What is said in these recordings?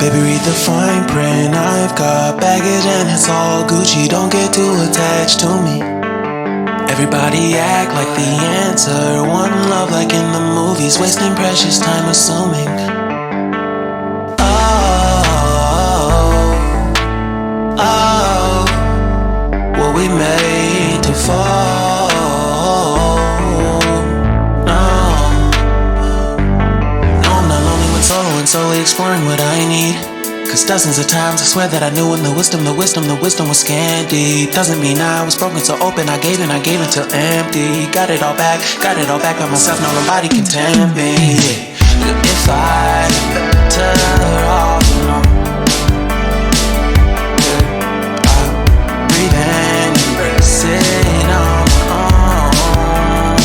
Baby, read the fine print. I've got baggage and it's all Gucci. Don't get too attached to me. Everybody act like the answer. One love like in the movies. Wasting precious time assuming. Were we made to fall? And slowly exploring what I need. Cause dozens of times I swear that I knew when the wisdom was scanty. Doesn't mean I was broken so open, I gave until empty. Got it all back by myself, now nobody can tempt me. If I better off alone, I'll breathe and embrace it on my own.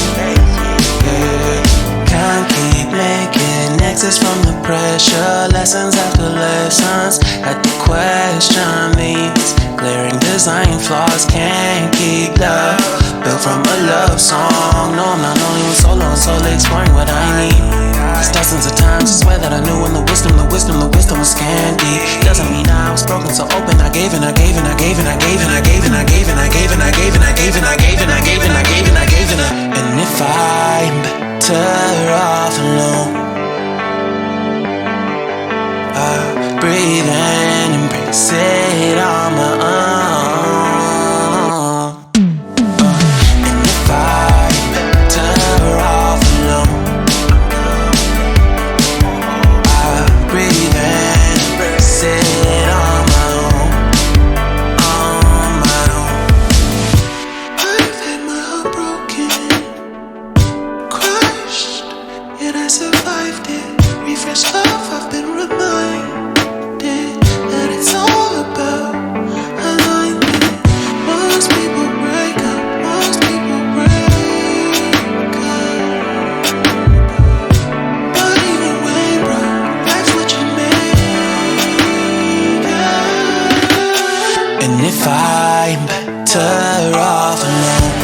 Can't keep making exits from the pressure, lessons after lessons. Had to question these glaring design flaws. Can't keep love built from a love song. No, I'm not only with solo and slowly exploring what I need. Cause dozens of times I swear that I knew when the wisdom was scanty. Doesn't mean I was broken so open. I gave and I gave and I gave and I gave and I gave and I gave and I gave and I gave and I gave and I gave and I gave and I gave and I gave and I. And if I'm better off alone, I breathe and embrace it on my own. And if I'm better off alone, I breathe and embrace it on my own. On my own. I've had my heart broken, crushed, yet I survived it. Refreshed love, I've been reminded that it's all about alignment. Most people break up, most people break up. But even when broke, that's what you make up. And if I'm better off alone,